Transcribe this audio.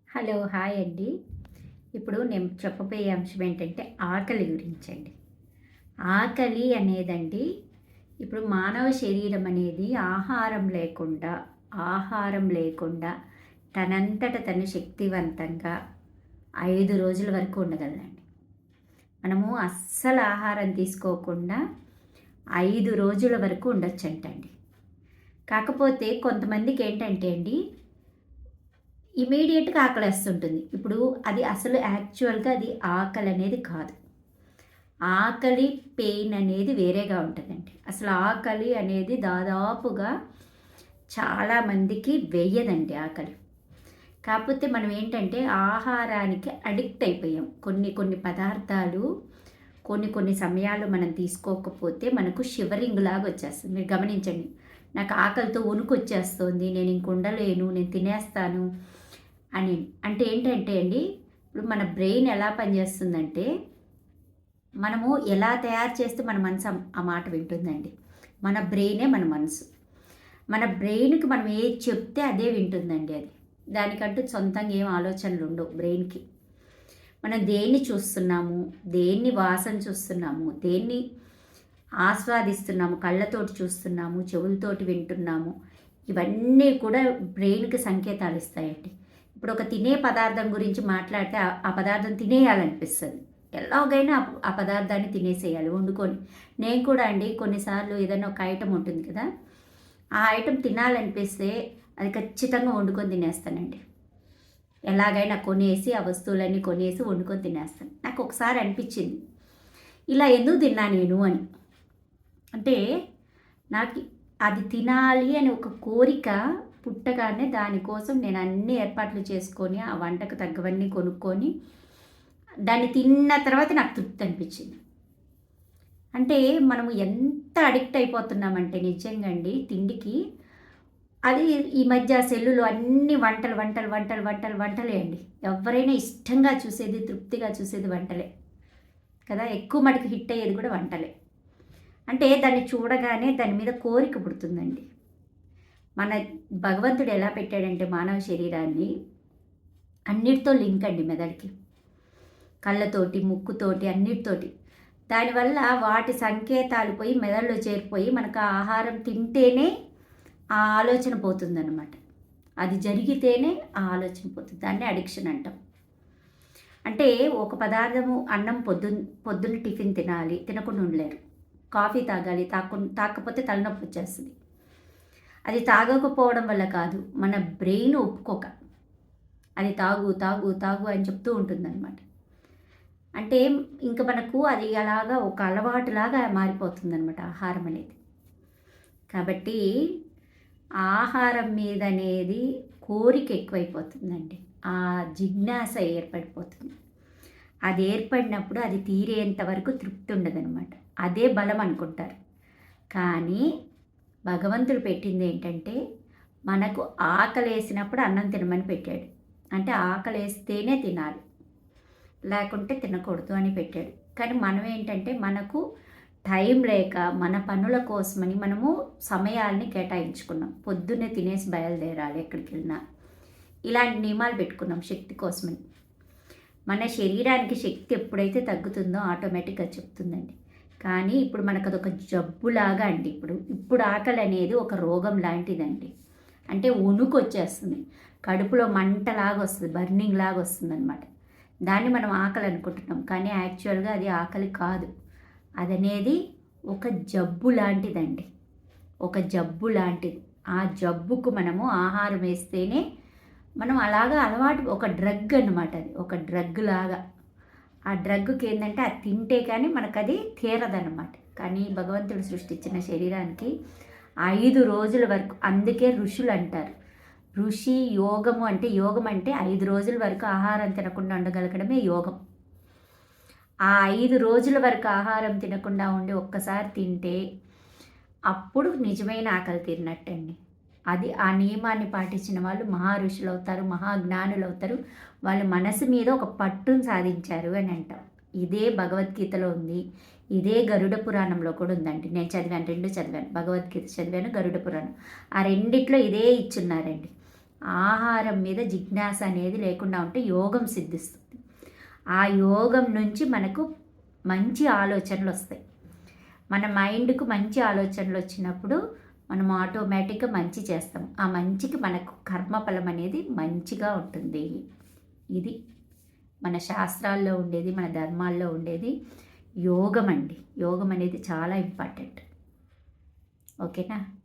Hello, hi అండి. ఇప్పుడు నేను చెప్పబోయే అంశం ఏంటంటే ఆకలి గురించండి. ఆకలి అనేదండి ఇప్పుడు మానవ శరీరం అనేది ఆహారం లేకుండా తనంతట తను శక్తివంతంగా 5 రోజుల వరకు ఉండగలదండి. మనము అస్సలు ఆహారం తీసుకోకుండా 5 రోజుల వరకు ఉండొచ్చంటండి. కాకపోతే కొంతమందికి ఏంటంటే అండి ఇమీడియట్‌గా ఆకలేస్తుంటుంది. ఇప్పుడు అది అసలు యాక్చువల్‌గా అది ఆకలి అనేది కాదు. ఆకలి, పెయిన్ అనేది వేరేగా ఉంటదండి. అసలు ఆకలి అనేది దాదాపుగా చాలామందికి వెయ్యదండి ఆకలి. కాకపోతే మనం ఏంటంటే ఆహారానికి అడిక్ట్ అయిపోయాం. కొన్ని కొన్ని పదార్థాలు కొన్ని సమయాల్లో మనం తీసుకోకపోతే మనకు షివరింగ్ లాగా వచ్చేస్తుంది. మీరు గమనించండి. నాకు ఆకలితో వణుకొచ్చేస్తోంది. నేను ఇంక ఉండలేను. నేను తినేస్తాను అని. అంటే ఏంటంటే అండి, ఇప్పుడు మన బ్రెయిన్ ఎలా పనిచేస్తుందంటే, మనము ఎలా తయారు చేస్తే మన మనసు ఆ మాట వింటుందండి. మన బ్రెయినే మన మనసు. మన బ్రెయిన్‌కి మనం ఏది చెప్తే అదే వింటుందండి అది. దానికంటూ సొంతంగా ఏం ఆలోచనలు ఉండవు బ్రెయిన్‌కి. మనం దేన్ని చూస్తున్నాము, దేన్ని వాసన చూస్తున్నాము, దేన్ని ఆస్వాదిస్తున్నాము, కళ్ళతోటి చూస్తున్నాము, చెవులతోటి వింటున్నాము. ఇవన్నీ కూడా బ్రెయిన్‌కి సంకేతాలు ఇస్తాయండి. ఇప్పుడు ఒక తినే పదార్థం గురించి మాట్లాడితే ఆ పదార్థం తినేయాలనిపిస్తుంది. ఎలాగైనా ఆ పదార్థాన్ని తినేసేయాలి వండుకొని. నేను కూడా అండి కొన్నిసార్లు ఏదైనా ఒక ఐటెం ఉంటుంది కదా! ఆ ఐటెం తినాలనిపిస్తే అది ఖచ్చితంగా వండుకొని తినేస్తానండి. ఎలాగైనా కొనేసి ఆ వస్తువులన్నీ కొనేసి వండుకొని తినేస్తాను. నాకు ఒకసారి అనిపించింది, ఇలా ఎందుకు తిన్నా నేను అని. అంటే నాకు అది తినాలి అని ఒక కోరిక పుట్టగానే దానికోసం నేను అన్ని ఏర్పాట్లు చేసుకొని ఆ వంటకు తగ్గవన్నీ కొనుక్కొని దాన్ని తిన్న తర్వాత నాకు తృప్తి అనిపించింది. అంటే మనము ఎంత అడిక్ట్ అయిపోతున్నామంటే నిజంగా అండి తిండికి. అది ఈ మధ్య సెల్లులో అన్ని వంటలే అండి. ఎవరైనా ఇష్టంగా చూసేది, తృప్తిగా చూసేది వంటలే కదా! ఎక్కువ మటుకు హిట్ అయ్యేది కూడా వంటలే. అంటే దాన్ని చూడగానే దాని మీద కోరిక పుడుతుందండి. మన భగవంతుడు ఎలా పెట్టాడంటే మానవ శరీరాన్ని అన్నిటితో లింక్ అండి మెదడుకి. కళ్ళతోటి, ముక్కుతోటి, అన్నిటితోటి. దానివల్ల వాటి సంకేతాలు పోయి మెదడులో చేరిపోయి మనకు ఆ ఆహారం తింటేనే ఆ ఆలోచన పోతుందన్నమాట. అది జరిగితేనే ఆ ఆలోచన పోతుంది. దాన్ని అడిక్షన్ అంటాం. అంటే ఒక పదార్థము అన్నం పొద్దున్న టిఫిన్ తినాలి, తినకుండా ఉండలేరు. కాఫీ తాగాలి, తాగకపోతే తలనొప్పి వచ్చేస్తుంది. అది తాగకపోవడం వల్ల కాదు, మన బ్రెయిన్ ఒప్పుకోక అది తాగు తాగు తాగు అని చెప్తూ ఉంటుందన్నమాట. అంటే ఇంక మనకు అది అలాగా ఒక అలవాటులాగా మారిపోతుందన్నమాట ఆహారం అనేది. కాబట్టి ఆహారం మీద అనేది కోరిక ఎక్కువైపోతుందండి. ఆ జిజ్ఞాస ఏర్పడిపోతుంది. అది ఏర్పడినప్పుడు అది తీరేంత వరకు తృప్తి ఉండదనమాట. అదే బలం అనుకుంటారు. కానీ భగవంతుడు పెట్టింది ఏంటంటే మనకు ఆకలేసినప్పుడు అన్నం తినమని పెట్టాడు. అంటే ఆకలేస్తేనే తినాలి, లేకుంటే తినకూడదు అని పెట్టాడు. కానీ మనం ఏంటంటే మనకు టైం లేక మన పనుల కోసమని మనము సమయాల్ని కేటాయించుకున్నాం. పొద్దున్నే తినేసి బయలుదేరాలి ఎక్కడికి వెళ్ళినా. ఇలాంటి నియమాలు పెట్టుకున్నాం శక్తి కోసమని. మన శరీరానికి శక్తి ఎప్పుడైతే తగ్గుతుందో ఆటోమేటిక్గా చెప్తుందండి. కానీ ఇప్పుడు మనకు అదొక జబ్బులాగా అండి. ఇప్పుడు ఆకలి అనేది ఒక రోగం లాంటిదండి. అంటే వణుకు వచ్చేస్తుంది, కడుపులో మంటలాగా వస్తుంది, బర్నింగ్ లాగా వస్తుంది అనమాట. దాన్ని మనం ఆకలి అనుకుంటున్నాం, కానీ యాక్చువల్గా అది ఆకలి కాదు. అదనేది ఒక జబ్బు లాంటిదండి. ఒక జబ్బు లాంటిది. ఆ జబ్బుకు మనము ఆహారం వేస్తేనే మనం అలాగా అలవాటు, ఒక డ్రగ్ అన్నమాట. అది ఒక డ్రగ్ లాగా. ఆ డ్రగ్కి ఏంటంటే అది తింటే కానీ మనకు అది తీరదన్నమాట. కానీ భగవంతుడు సృష్టించిన శరీరానికి 5 రోజుల వరకు, అందుకే ఋషులు అంటారు. ఋషి యోగము అంటే, యోగం అంటే 5 రోజుల వరకు ఆహారం తినకుండా ఉండగలగడమే యోగం. ఆ 5 రోజుల వరకు ఆహారం తినకుండా ఉండి ఒక్కసారి తింటే అప్పుడు నిజమైన ఆకలి తీరినట్టండి. అది ఆ నియమాన్ని పాటించిన వాళ్ళు మహా ఋషులు అవుతారు, మహాజ్ఞానులు అవుతారు. వాళ్ళ మనసు మీద ఒక పట్టును సాధించారు అని అంటాం. ఇదే భగవద్గీతలో ఉంది. ఇదే గరుడ పురాణంలో కూడా ఉందండి. నేను చదివాను, 2 చదివాను. భగవద్గీత చదివాను, గరుడ పురాణం. ఆ రెండిట్లో ఇదే ఇచ్చున్నారండి. ఆహారం మీద జిజ్ఞాస అనేది లేకుండా ఉంటే యోగం సిద్ధిస్తుంది. ఆ యోగం నుంచి మనకు మంచి ఆలోచనలు వస్తాయి. మన మైండ్కు మంచి ఆలోచనలు వచ్చినప్పుడు మనం ఆటోమేటిక్గా మంచి చేస్తాం. ఆ మంచికి మనకు కర్మఫలం అనేది మంచిగా ఉంటుంది. ఇది మన శాస్త్రాల్లో ఉండేది, మన ధర్మాల్లో ఉండేది యోగం అండి. యోగం అనేది చాలా ఇంపార్టెంట్. ఓకేనా?